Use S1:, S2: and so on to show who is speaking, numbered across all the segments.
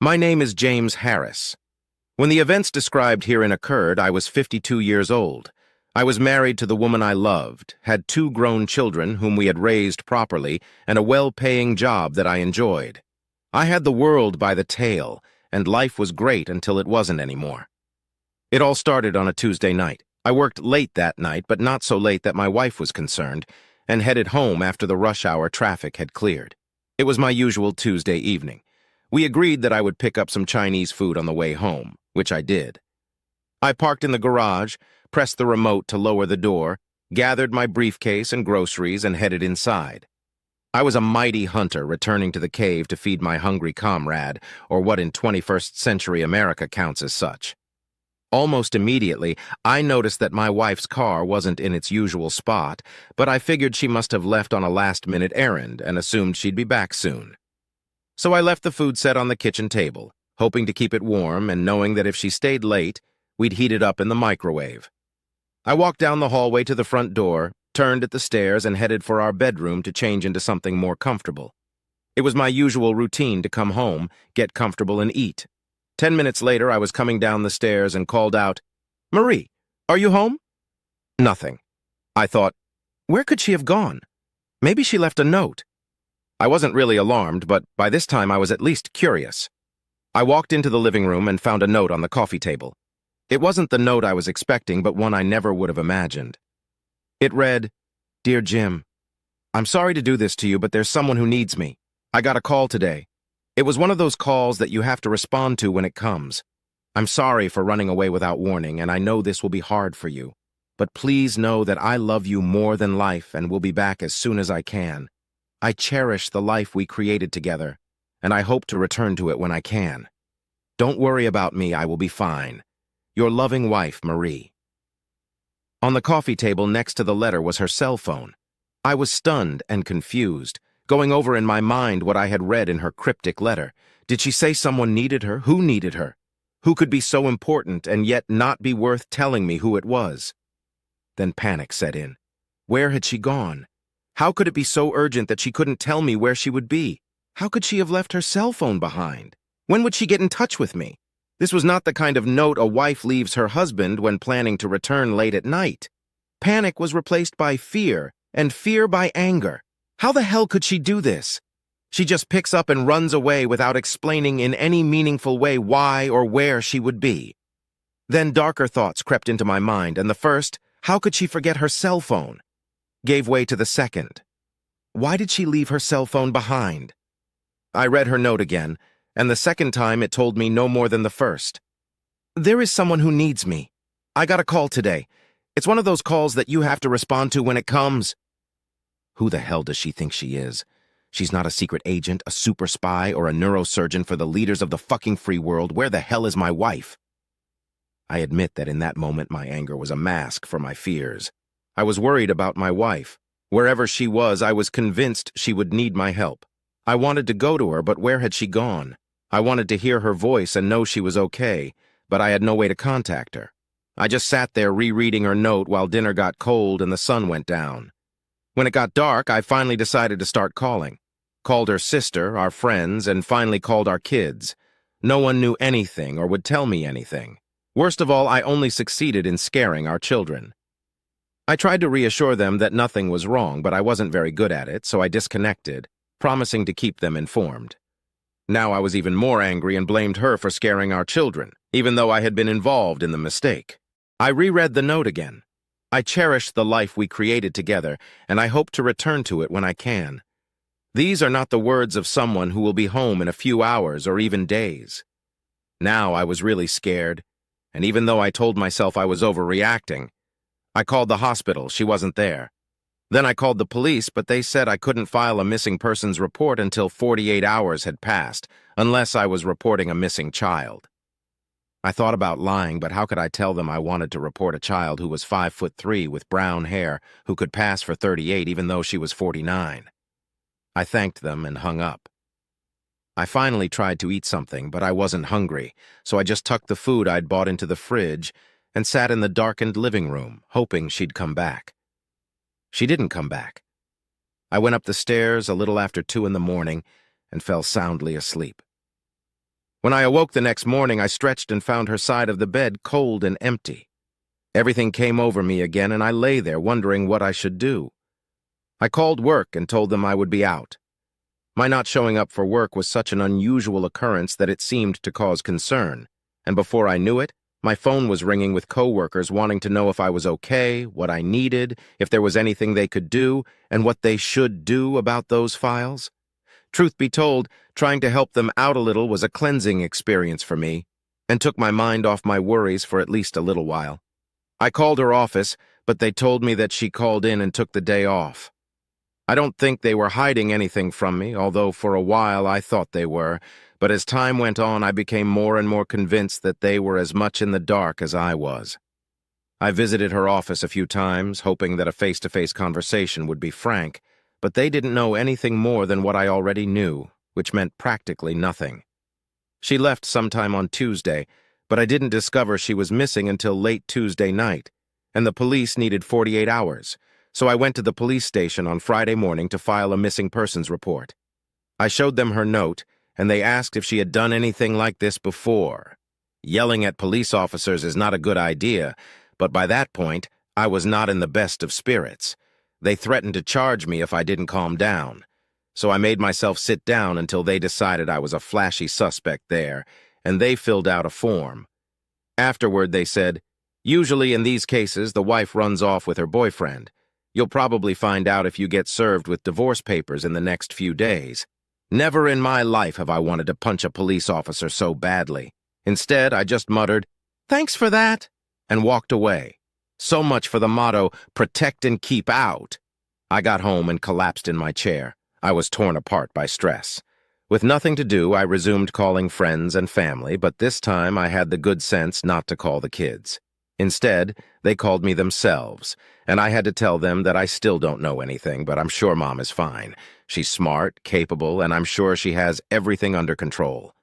S1: My name is James Harris. When the events described herein occurred, I was 52 years old. I was married to the woman I loved, had 2 grown children whom we had raised properly, and a well-paying job that I enjoyed. I had the world by the tail, and life was great until it wasn't anymore. It all started on a Tuesday night. I worked late that night, but not so late that my wife was concerned, and headed home after the rush hour traffic had cleared. It was my usual Tuesday evening. We agreed that I would pick up some Chinese food on the way home, which I did. I parked in the garage, pressed the remote to lower the door, gathered my briefcase and groceries, and headed inside. I was a mighty hunter returning to the cave to feed my hungry comrade, or what in 21st century America counts as such. Almost immediately, I noticed that my wife's car wasn't in its usual spot, but I figured she must have left on a last-minute errand and assumed she'd be back soon. So I left the food set on the kitchen table, hoping to keep it warm and knowing that if she stayed late, we'd heat it up in the microwave. I walked down the hallway to the front door, turned at the stairs, and headed for our bedroom to change into something more comfortable. It was my usual routine to come home, get comfortable, and eat. 10 minutes later, I was coming down the stairs and called out, "Marie, are you home?" Nothing. I thought, where could she have gone? Maybe she left a note. I wasn't really alarmed, but by this time I was at least curious. I walked into the living room and found a note on the coffee table. It wasn't the note I was expecting, but one I never would have imagined. It read, "Dear Jim, I'm sorry to do this to you, but there's someone who needs me. I got a call today. It was one of those calls that you have to respond to when it comes. I'm sorry for running away without warning, and I know this will be hard for you. But please know that I love you more than life and will be back as soon as I can. I cherish the life we created together, and I hope to return to it when I can. Don't worry about me, I will be fine. Your loving wife, Marie." On the coffee table next to the letter was her cell phone. I was stunned and confused, going over in my mind what I had read in her cryptic letter. Did she say someone needed her? Who needed her? Who could be so important and yet not be worth telling me who it was? Then panic set in. Where had she gone? How could it be so urgent that she couldn't tell me where she would be? How could she have left her cell phone behind? When would she get in touch with me? This was not the kind of note a wife leaves her husband when planning to return late at night. Panic was replaced by fear, and fear by anger. How the hell could she do this? She just picks up and runs away without explaining in any meaningful way why or where she would be. Then darker thoughts crept into my mind, and the first, how could she forget her cell phone, gave way to the second. Why did she leave her cell phone behind? I read her note again, and the second time it told me no more than the first. There is someone who needs me. I got a call today. It's one of those calls that you have to respond to when it comes. Who the hell does she think she is? She's not a secret agent, a super spy, or a neurosurgeon for the leaders of the fucking free world. Where the hell is my wife? I admit that in that moment my anger was a mask for my fears. I was worried about my wife. Wherever she was, I was convinced she would need my help. I wanted to go to her, but where had she gone? I wanted to hear her voice and know she was okay, but I had no way to contact her. I just sat there rereading her note while dinner got cold and the sun went down. When it got dark, I finally decided to start calling. Called her sister, our friends, and finally called our kids. No one knew anything or would tell me anything. Worst of all, I only succeeded in scaring our children. I tried to reassure them that nothing was wrong, but I wasn't very good at it, so I disconnected, promising to keep them informed. Now I was even more angry and blamed her for scaring our children, even though I had been involved in the mistake. I reread the note again. I cherish the life we created together, and I hope to return to it when I can. These are not the words of someone who will be home in a few hours or even days. Now I was really scared, and even though I told myself I was overreacting, I called the hospital. She wasn't there. Then I called the police, but they said I couldn't file a missing persons report until 48 hours had passed, unless I was reporting a missing child. I thought about lying, but how could I tell them I wanted to report a child who was 5'3" with brown hair, who could pass for 38 even though she was 49? I thanked them and hung up. I finally tried to eat something, but I wasn't hungry, so I just tucked the food I'd bought into the fridge and sat in the darkened living room, hoping she'd come back. She didn't come back. I went up the stairs a little after 2 in the morning and fell soundly asleep. When I awoke the next morning, I stretched and found her side of the bed cold and empty. Everything came over me again, and I lay there wondering what I should do. I called work and told them I would be out. My not showing up for work was such an unusual occurrence that it seemed to cause concern, and before I knew it, my phone was ringing with coworkers wanting to know if I was okay, what I needed, if there was anything they could do, and what they should do about those files. Truth be told, trying to help them out a little was a cleansing experience for me, and took my mind off my worries for at least a little while. I called her office, but they told me that she called in and took the day off. I don't think they were hiding anything from me, although for a while I thought they were, but as time went on I became more and more convinced that they were as much in the dark as I was. I visited her office a few times, hoping that a face-to-face conversation would be frank, but they didn't know anything more than what I already knew, which meant practically nothing. She left sometime on Tuesday, but I didn't discover she was missing until late Tuesday night, and the police needed 48 hours. So I went to the police station on Friday morning to file a missing persons report. I showed them her note, and they asked if she had done anything like this before. Yelling at police officers is not a good idea, but by that point, I was not in the best of spirits. They threatened to charge me if I didn't calm down. So I made myself sit down until they decided I was a flashy suspect there, and they filled out a form. Afterward, they said, "Usually in these cases, the wife runs off with her boyfriend. You'll probably find out if you get served with divorce papers in the next few days." Never in my life have I wanted to punch a police officer so badly. Instead, I just muttered, "Thanks for that," and walked away. So much for the motto, "Protect and keep out." I got home and collapsed in my chair. I was torn apart by stress. With nothing to do, I resumed calling friends and family, but this time I had the good sense not to call the kids. Instead, they called me themselves, and I had to tell them that I still don't know anything, but I'm sure Mom is fine. She's smart, capable, and I'm sure she has everything under control.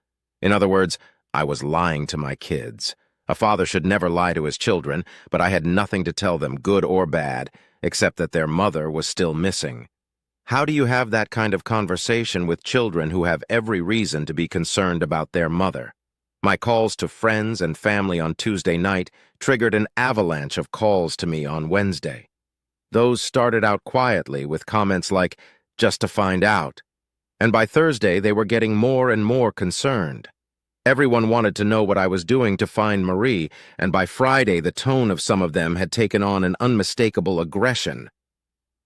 S1: In other words, I was lying to my kids. A father should never lie to his children, but I had nothing to tell them, good or bad, except that their mother was still missing. How do you have that kind of conversation with children who have every reason to be concerned about their mother? My calls to friends and family on Tuesday night triggered an avalanche of calls to me on Wednesday. Those started out quietly with comments like, "Just to find out." And by Thursday, they were getting more and more concerned. Everyone wanted to know what I was doing to find Marie, and by Friday, the tone of some of them had taken on an unmistakable aggression.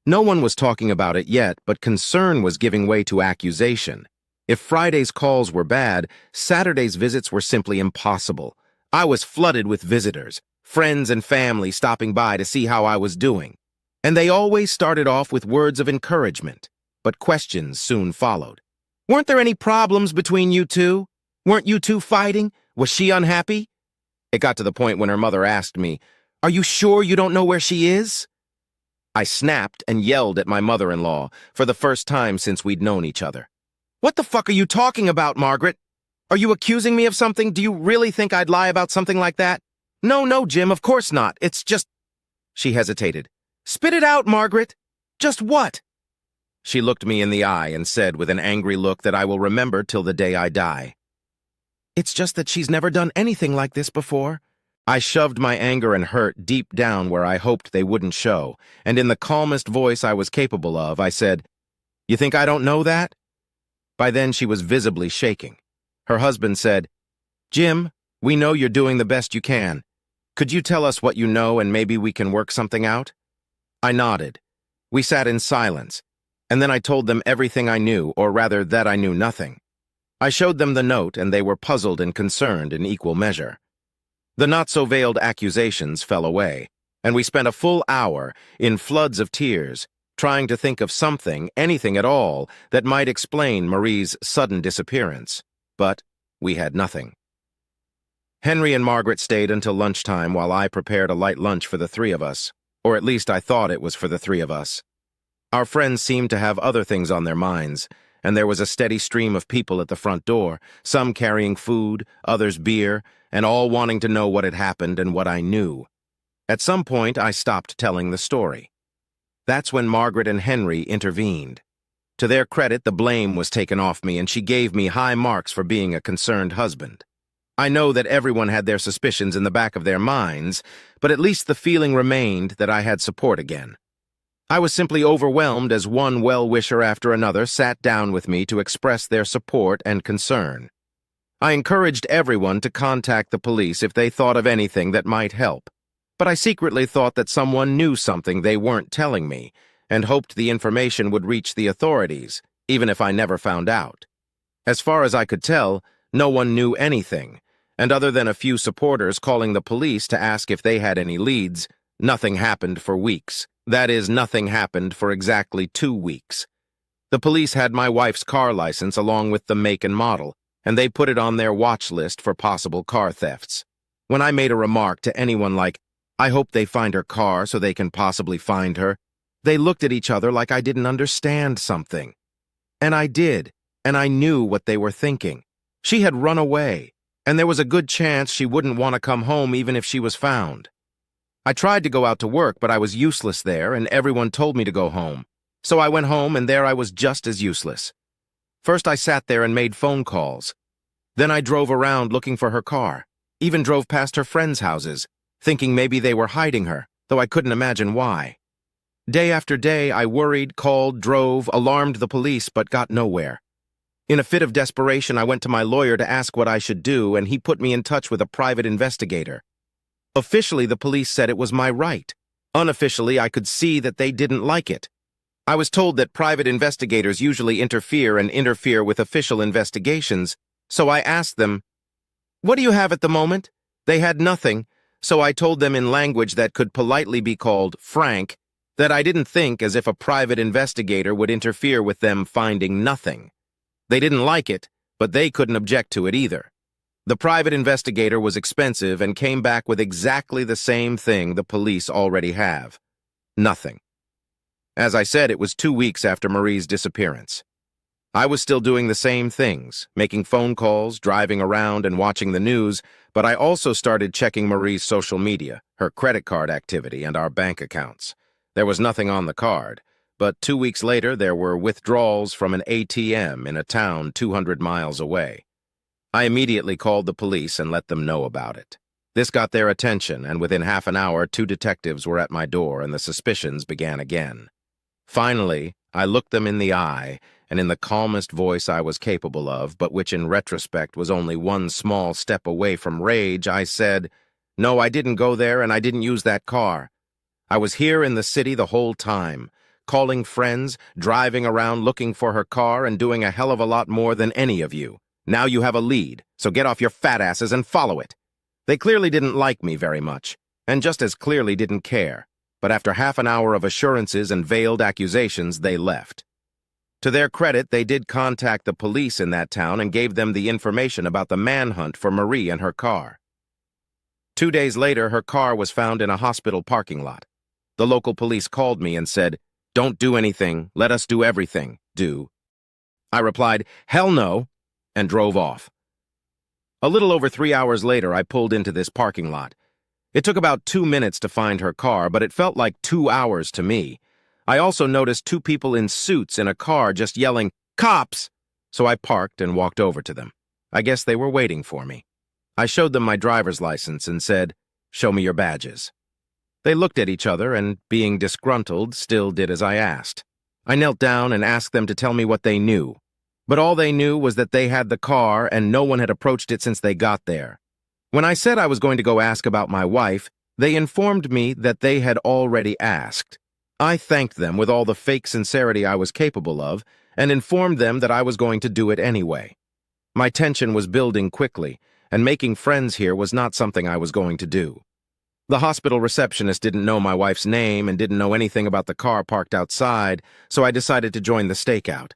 S1: No one was talking about it yet, but concern was giving way to accusation. If Friday's calls were bad, Saturday's visits were simply impossible. I was flooded with visitors, friends and family stopping by to see how I was doing. And they always started off with words of encouragement, but questions soon followed. "Weren't there any problems between you two? Weren't you two fighting? Was she unhappy?" It got to the point when her mother asked me, "Are you sure you don't know where she is?" I snapped and yelled at my mother-in-law for the first time since we'd known each other. "What the fuck are you talking about, Margaret? Are you accusing me of something? Do you really think I'd lie about something like that?" No, Jim, of course not. It's just..." She hesitated. "Spit it out, Margaret. Just what?" She looked me in the eye and said with an angry look that I will remember till the day I die, "It's just that she's never done anything like this before." I shoved my anger and hurt deep down where I hoped they wouldn't show, and in the calmest voice I was capable of, I said, "You think I don't know that?" By then she was visibly shaking. Her husband said, "Jim, we know you're doing the best you can. Could you tell us what you know and maybe we can work something out?" I nodded. We sat in silence, and then I told them everything I knew, or rather that I knew nothing. I showed them the note, and they were puzzled and concerned in equal measure. The not-so-veiled accusations fell away, and we spent a full hour, in floods of tears, trying to think of something, anything at all, that might explain Marie's sudden disappearance. But we had nothing. Henry and Margaret stayed until lunchtime while I prepared a light lunch for the three of us, or at least I thought it was for the three of us. Our friends seemed to have other things on their minds, and there was a steady stream of people at the front door, some carrying food, others beer, and all wanting to know what had happened and what I knew. At some point, I stopped telling the story. That's when Margaret and Henry intervened. To their credit, the blame was taken off me, and she gave me high marks for being a concerned husband. I know that everyone had their suspicions in the back of their minds, but at least the feeling remained that I had support again. I was simply overwhelmed as one well-wisher after another sat down with me to express their support and concern. I encouraged everyone to contact the police if they thought of anything that might help, but I secretly thought that someone knew something they weren't telling me, and hoped the information would reach the authorities, even if I never found out. As far as I could tell, no one knew anything, and other than a few supporters calling the police to ask if they had any leads, nothing happened for weeks. That is, nothing happened for exactly 2 weeks. The police had my wife's car license along with the make and model, and they put it on their watch list for possible car thefts. When I made a remark to anyone like, "I hope they find her car so they can possibly find her," they looked at each other like I didn't understand something. And I did, and I knew what they were thinking. She had run away, and there was a good chance she wouldn't want to come home even if she was found. I tried to go out to work, but I was useless there, and everyone told me to go home. So I went home, and there I was just as useless. First I sat there and made phone calls. Then I drove around looking for her car, even drove past her friends' houses, thinking maybe they were hiding her, though I couldn't imagine why. Day after day, I worried, called, drove, alarmed the police, but got nowhere. In a fit of desperation, I went to my lawyer to ask what I should do, and he put me in touch with a private investigator. Officially, the police said it was my right. Unofficially, I could see that they didn't like it. I was told that private investigators usually interfere with official investigations, so I asked them, "What do you have at the moment?" They had nothing, so I told them in language that could politely be called frank that I didn't think as if a private investigator would interfere with them finding nothing. They didn't like it, but they couldn't object to it either. The private investigator was expensive and came back with exactly the same thing the police already have. Nothing. As I said, it was 2 weeks after Marie's disappearance. I was still doing the same things, making phone calls, driving around, and watching the news, but I also started checking Marie's social media, her credit card activity, and our bank accounts. There was nothing on the card, but 2 weeks later there were withdrawals from an ATM in a town 200 miles away. I immediately called the police and let them know about it. This got their attention, and within half an hour 2 detectives were at my door and the suspicions began again. Finally, I looked them in the eye, and in the calmest voice I was capable of, but which in retrospect was only one small step away from rage, I said, "No, I didn't go there and I didn't use that car. I was here in the city the whole time, calling friends, driving around looking for her car, and doing a hell of a lot more than any of you. Now you have a lead, so get off your fat asses and follow it." They clearly didn't like me very much, and just as clearly didn't care, but after half an hour of assurances and veiled accusations, they left. To their credit, they did contact the police in that town and gave them the information about the manhunt for Marie and her car. 2 days later, her car was found in a hospital parking lot. The local police called me and said, "Don't do anything, let us do everything, do." I replied, "Hell no," and drove off. A little over 3 hours later, I pulled into this parking lot. It took about 2 minutes to find her car, but it felt like 2 hours to me. I also noticed 2 people in suits in a car just yelling, "Cops!" So I parked and walked over to them. I guess they were waiting for me. I showed them my driver's license and said, "Show me your badges." They looked at each other and, being disgruntled, still did as I asked. I knelt down and asked them to tell me what they knew. But all they knew was that they had the car and no one had approached it since they got there. When I said I was going to go ask about my wife, they informed me that they had already asked. I thanked them with all the fake sincerity I was capable of and informed them that I was going to do it anyway. My tension was building quickly, and making friends here was not something I was going to do. The hospital receptionist didn't know my wife's name and didn't know anything about the car parked outside, so I decided to join the stakeout.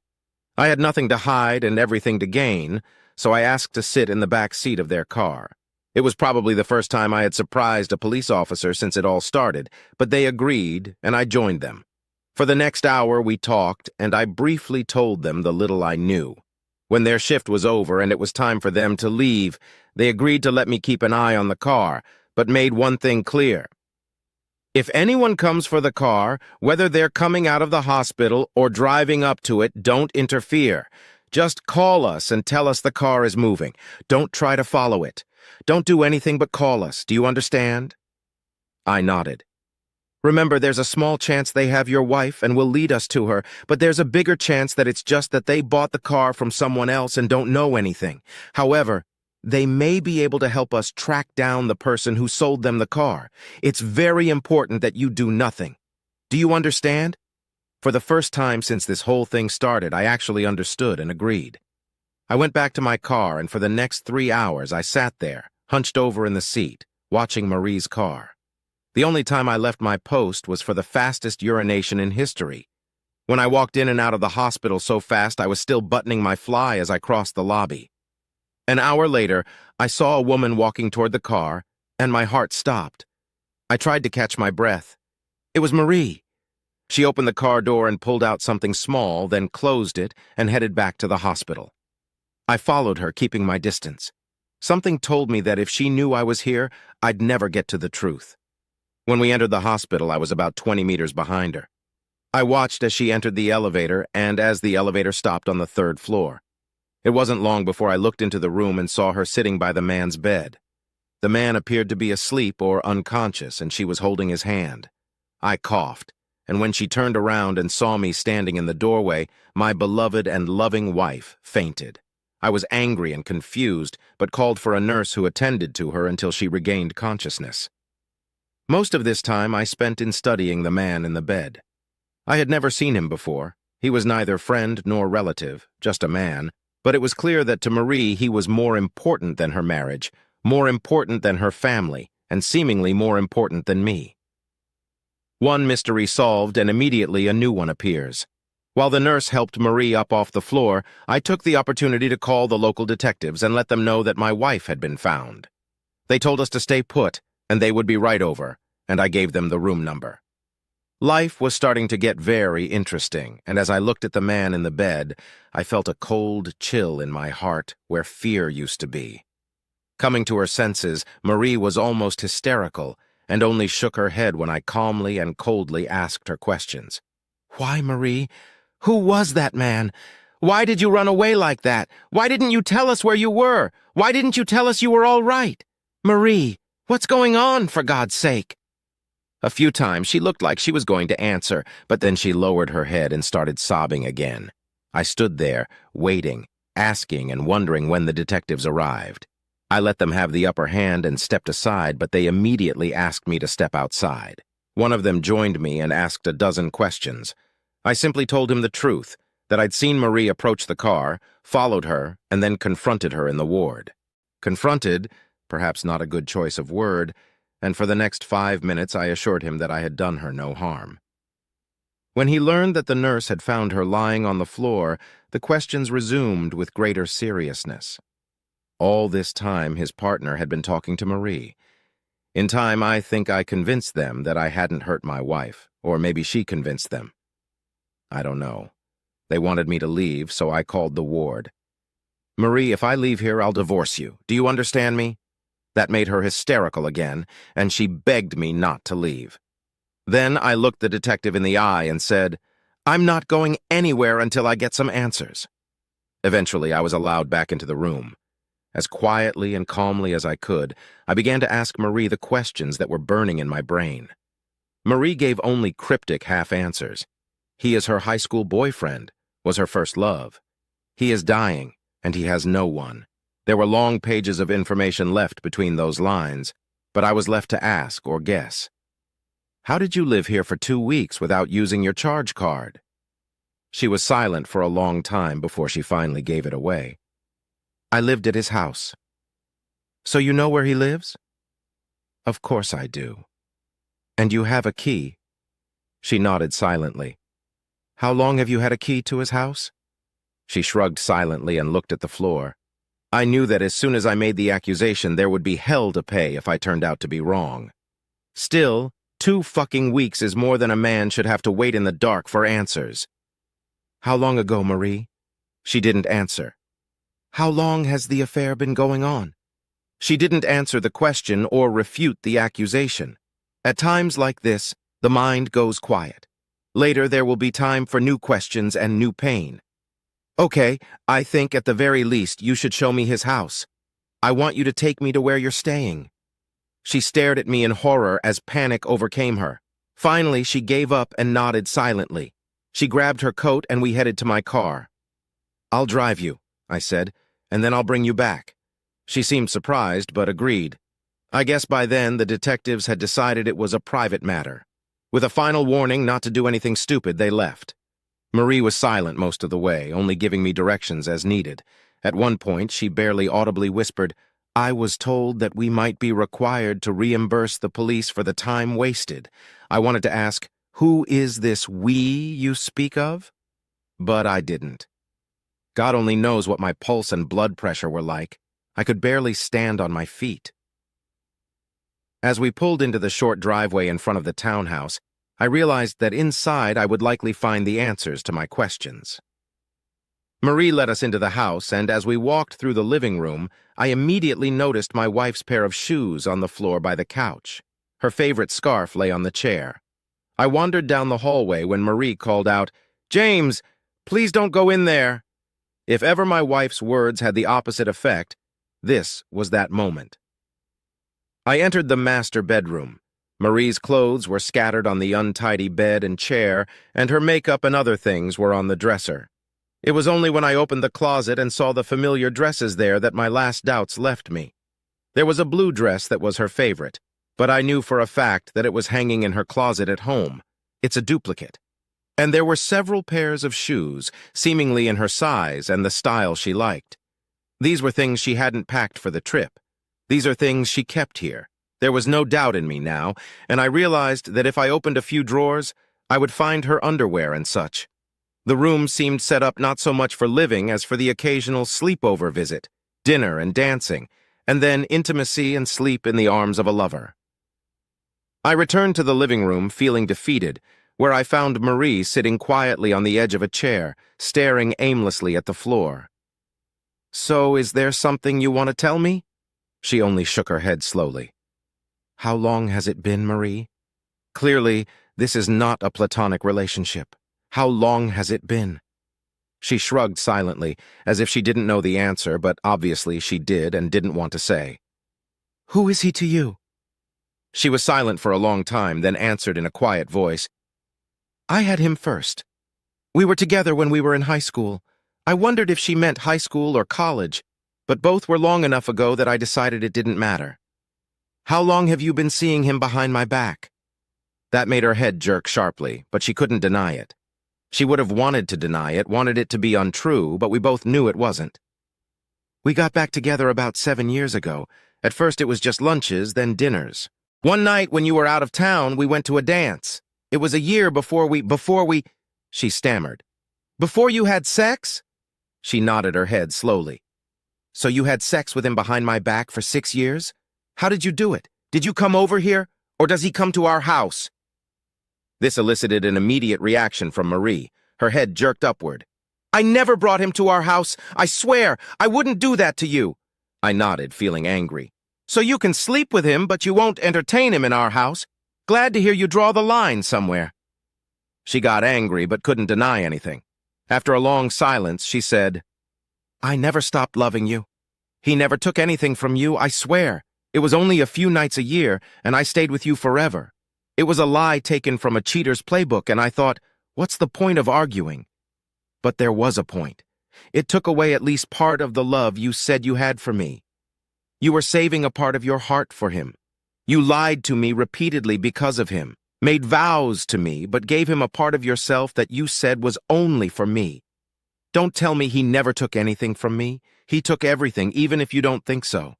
S1: I had nothing to hide and everything to gain, so I asked to sit in the back seat of their car. It was probably the first time I had surprised a police officer since it all started, but they agreed, and I joined them. For the next hour we talked, and I briefly told them the little I knew. When their shift was over and it was time for them to leave, they agreed to let me keep an eye on the car, but made one thing clear. If anyone comes for the car, whether they're coming out of the hospital or driving up to it, don't interfere. Just call us and tell us the car is moving. Don't try to follow it. Don't do anything but call us. Do you understand?" I nodded. "Remember, there's a small chance they have your wife and will lead us to her, but there's a bigger chance that it's just that they bought the car from someone else and don't know anything. However, they may be able to help us track down the person who sold them the car. It's very important that you do nothing. Do you understand?" For the first time since this whole thing started, I actually understood and agreed. I went back to my car, and for the next 3 hours I sat there, hunched over in the seat, watching Marie's car. The only time I left my post was for the fastest urination in history. When I walked in and out of the hospital so fast I was still buttoning my fly as I crossed the lobby. An hour later, I saw a woman walking toward the car, and my heart stopped. I tried to catch my breath. It was Marie. She opened the car door and pulled out something small, then closed it and headed back to the hospital. I followed her, keeping my distance. Something told me that if she knew I was here, I'd never get to the truth. When we entered the hospital, I was about 20 meters behind her. I watched as she entered the elevator and as the elevator stopped on the 3rd floor. It wasn't long before I looked into the room and saw her sitting by the man's bed. The man appeared to be asleep or unconscious, and she was holding his hand. I coughed, and when she turned around and saw me standing in the doorway, my beloved and loving wife fainted. I was angry and confused, but called for a nurse who attended to her until she regained consciousness. Most of this time I spent in studying the man in the bed. I had never seen him before. He was neither friend nor relative, just a man, but it was clear that to Marie he was more important than her marriage, more important than her family, and seemingly more important than me. One mystery solved, and immediately a new one appears. While the nurse helped Marie up off the floor, I took the opportunity to call the local detectives and let them know that my wife had been found. They told us to stay put, and they would be right over, and I gave them the room number. Life was starting to get very interesting, and as I looked at the man in the bed, I felt a cold chill in my heart where fear used to be. Coming to her senses, Marie was almost hysterical, and only shook her head when I calmly and coldly asked her questions. "Why, Marie? Who was that man? Why did you run away like that? Why didn't you tell us where you were? Why didn't you tell us you were all right? Marie, what's going on, for God's sake?" A few times she looked like she was going to answer, but then she lowered her head and started sobbing again. I stood there, waiting, asking and wondering when the detectives arrived. I let them have the upper hand and stepped aside, but they immediately asked me to step outside. One of them joined me and asked a dozen questions. I simply told him the truth, that I'd seen Marie approach the car, followed her, and then confronted her in the ward. Confronted, perhaps not a good choice of word, and for the next 5 minutes I assured him that I had done her no harm. When he learned that the nurse had found her lying on the floor, the questions resumed with greater seriousness. All this time his partner had been talking to Marie. In time, I think I convinced them that I hadn't hurt my wife, or maybe she convinced them. I don't know. They wanted me to leave, so I called the ward. "Marie, if I leave here, I'll divorce you. Do you understand me?" That made her hysterical again, and she begged me not to leave. Then I looked the detective in the eye and said, "I'm not going anywhere until I get some answers." Eventually, I was allowed back into the room. As quietly and calmly as I could, I began to ask Marie the questions that were burning in my brain. Marie gave only cryptic half-answers. He is her high school boyfriend, was her first love. He is dying, and he has no one. There were long pages of information left between those lines, but I was left to ask or guess. "How did you live here for 2 weeks without using your charge card?" She was silent for a long time before she finally gave it away. "I lived at his house." "So you know where he lives?" "Of course I do." "And you have a key?" She nodded silently. "How long have you had a key to his house?" She shrugged silently and looked at the floor. I knew that as soon as I made the accusation, there would be hell to pay if I turned out to be wrong. Still, 2 fucking weeks is more than a man should have to wait in the dark for answers. "How long ago, Marie?" She didn't answer. "How long has the affair been going on?" She didn't answer the question or refute the accusation. At times like this, the mind goes quiet. Later, there will be time for new questions and new pain. Okay, I think at the very least you should show me his house. I want you to take me to where you're staying. She stared at me in horror as panic overcame her. Finally, she gave up and nodded silently. She grabbed her coat and we headed to my car. I'll drive you, I said, and then I'll bring you back. She seemed surprised, but agreed. I guess by then the detectives had decided it was a private matter. With a final warning not to do anything stupid, they left. Marie was silent most of the way, only giving me directions as needed. At one point, she barely audibly whispered, I was told that we might be required to reimburse the police for the time wasted. I wanted to ask, who is this we you speak of? But I didn't. God only knows what my pulse and blood pressure were like. I could barely stand on my feet. As we pulled into the short driveway in front of the townhouse, I realized that inside I would likely find the answers to my questions. Marie led us into the house, and as we walked through the living room, I immediately noticed my wife's pair of shoes on the floor by the couch. Her favorite scarf lay on the chair. I wandered down the hallway when Marie called out, James, please don't go in there. If ever my wife's words had the opposite effect, this was that moment. I entered the master bedroom. Marie's clothes were scattered on the untidy bed and chair, and her makeup and other things were on the dresser. It was only when I opened the closet and saw the familiar dresses there that my last doubts left me. There was a blue dress that was her favorite, but I knew for a fact that it was hanging in her closet at home. It's a duplicate. And there were several pairs of shoes, seemingly in her size and the style she liked. These were things she hadn't packed for the trip. These are things she kept here. There was no doubt in me now, and I realized that if I opened a few drawers, I would find her underwear and such. The room seemed set up not so much for living as for the occasional sleepover visit, dinner and dancing, and then intimacy and sleep in the arms of a lover. I returned to the living room feeling defeated, where I found Marie sitting quietly on the edge of a chair, staring aimlessly at the floor. So, is there something you want to tell me? She only shook her head slowly. How long has it been, Marie? Clearly, this is not a platonic relationship. How long has it been? She shrugged silently, as if she didn't know the answer, but obviously she did and didn't want to say. Who is he to you? She was silent for a long time, then answered in a quiet voice. I had him first. We were together when we were in high school. I wondered if she meant high school or college, but both were long enough ago that I decided it didn't matter. How long have you been seeing him behind my back? That made her head jerk sharply, but she couldn't deny it. She would have wanted to deny it, wanted it to be untrue, but we both knew it wasn't. We got back together about 7 years ago. At first it was just lunches, then dinners. One night when you were out of town, we went to a dance. It was a year before we, she stammered. Before you had sex? She nodded her head slowly. So you had sex with him behind my back for 6 years? How did you do it? Did you come over here, or does he come to our house? This elicited an immediate reaction from Marie. Her head jerked upward. I never brought him to our house. I swear, I wouldn't do that to you. I nodded, feeling angry. So you can sleep with him, but you won't entertain him in our house. Glad to hear you draw the line somewhere. She got angry, but couldn't deny anything. After a long silence, she said, I never stopped loving you. He never took anything from you, I swear. It was only a few nights a year, and I stayed with you forever. It was a lie taken from a cheater's playbook, and I thought, what's the point of arguing? But there was a point. It took away at least part of the love you said you had for me. You were saving a part of your heart for him. You lied to me repeatedly because of him, made vows to me, but gave him a part of yourself that you said was only for me. Don't tell me he never took anything from me. He took everything, even if you don't think so.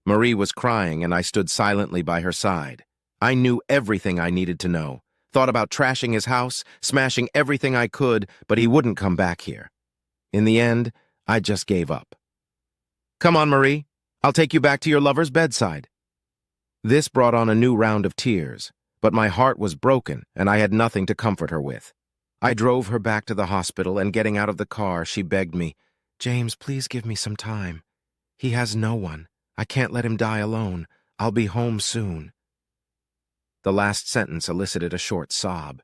S1: Marie was crying, and I stood silently by her side. I knew everything I needed to know. Thought about trashing his house, smashing everything I could, but he wouldn't come back here. In the end, I just gave up. Come on, Marie. I'll take you back to your lover's bedside. This brought on a new round of tears, but my heart was broken, and I had nothing to comfort her with. I drove her back to the hospital, and getting out of the car, she begged me, James, please give me some time. He has no one. I can't let him die alone. I'll be home soon. The last sentence elicited a short sob.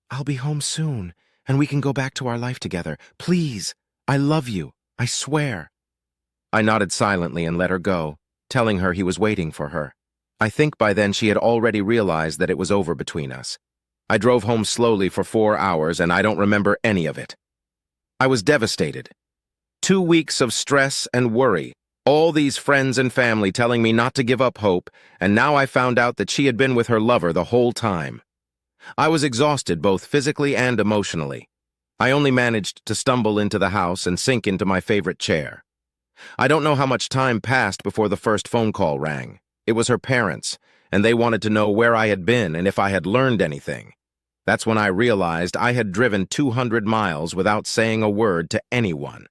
S1: "I'll be home soon, and we can go back to our life together. Please, I love you, I swear." I nodded silently and let her go, telling her he was waiting for her. I think by then she had already realized that it was over between us. I drove home slowly for 4 hours, and I don't remember any of it. I was devastated. 2 weeks of stress and worry, all these friends and family telling me not to give up hope, and now I found out that she had been with her lover the whole time. I was exhausted both physically and emotionally. I only managed to stumble into the house and sink into my favorite chair. I don't know how much time passed before the first phone call rang. It was her parents, and they wanted to know where I had been and if I had learned anything. That's when I realized I had driven 200 miles without saying a word to anyone.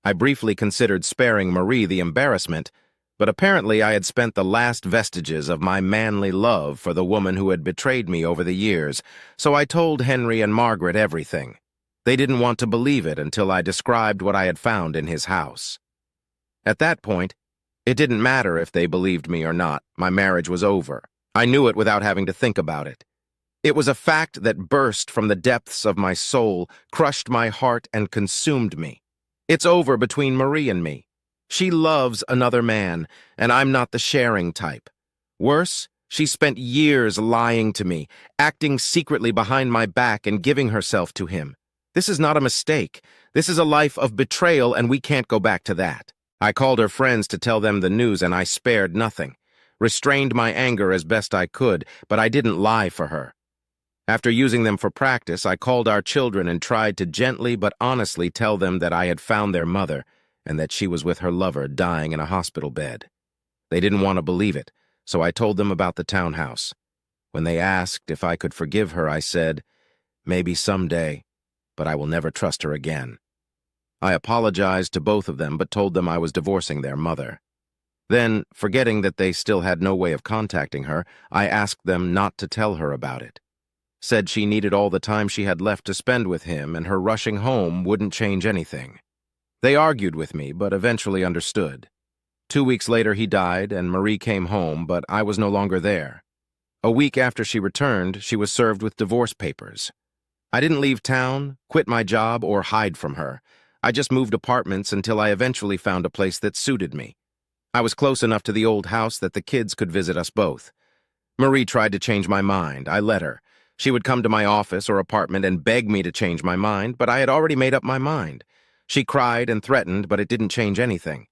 S1: I briefly considered sparing Marie the embarrassment, but apparently I had spent the last vestiges of my manly love for the woman who had betrayed me over the years, so I told Henry and Margaret everything. They didn't want to believe it until I described what I had found in his house. At that point, it didn't matter if they believed me or not. My marriage was over. I knew it without having to think about it. It was a fact that burst from the depths of my soul, crushed my heart, and consumed me. It's over between Marie and me. She loves another man, and I'm not the sharing type. Worse, she spent years lying to me, acting secretly behind my back and giving herself to him. This is not a mistake. This is a life of betrayal, and we can't go back to that. I called her friends to tell them the news, and I spared nothing. Restrained my anger as best I could, but I didn't lie for her. After using them for practice, I called our children and tried to gently but honestly tell them that I had found their mother and that she was with her lover dying in a hospital bed. They didn't want to believe it, so I told them about the townhouse. When they asked if I could forgive her, I said, "Maybe someday, but I will never trust her again." I apologized to both of them but told them I was divorcing their mother. Then, forgetting that they still had no way of contacting her, I asked them not to tell her about it. Said she needed all the time she had left to spend with him and her rushing home wouldn't change anything. They argued with me, but eventually understood. 2 weeks later he died and Marie came home, but I was no longer there. A week after she returned, she was served with divorce papers. I didn't leave town, quit my job, or hide from her. I just moved apartments until I eventually found a place that suited me. I was close enough to the old house that the kids could visit us both. Marie tried to change my mind. I let her. She would come to my office or apartment and beg me to change my mind, but I had already made up my mind. She cried and threatened, but it didn't change anything.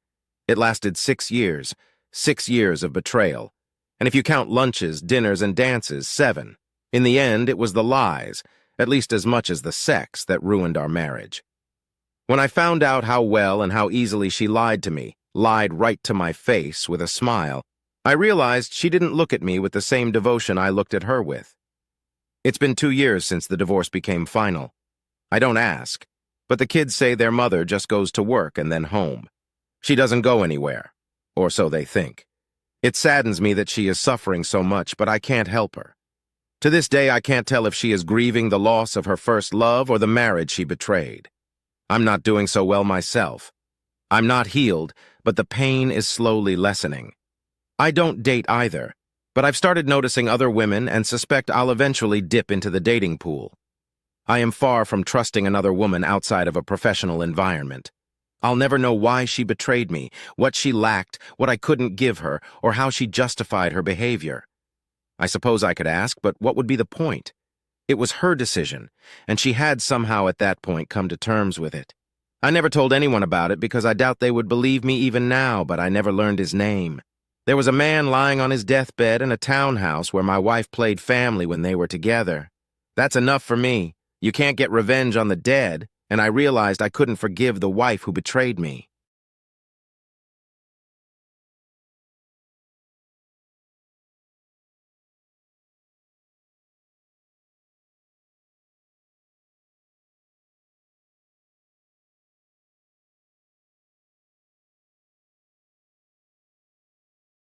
S1: It lasted 6 years, 6 years of betrayal. And if you count lunches, dinners, and dances, 7. In the end, it was the lies, at least as much as the sex, that ruined our marriage. When I found out how well and how easily she lied to me, lied right to my face with a smile, I realized she didn't look at me with the same devotion I looked at her with. It's been 2 years since the divorce became final. I don't ask, but the kids say their mother just goes to work and then home. She doesn't go anywhere, or so they think. It saddens me that she is suffering so much, but I can't help her. To this day, I can't tell if she is grieving the loss of her first love or the marriage she betrayed. I'm not doing so well myself. I'm not healed, but the pain is slowly lessening. I don't date either, but I've started noticing other women and suspect I'll eventually dip into the dating pool. I am far from trusting another woman outside of a professional environment. I'll never know why she betrayed me, what she lacked, what I couldn't give her, or how she justified her behavior. I suppose I could ask, but what would be the point? It was her decision, and she had somehow at that point come to terms with it. I never told anyone about it because I doubt they would believe me even now, but I never learned his name. There was a man lying on his deathbed in a townhouse where my wife played family when they were together. That's enough for me. You can't get revenge on the dead, and I realized I couldn't forgive the wife who betrayed me.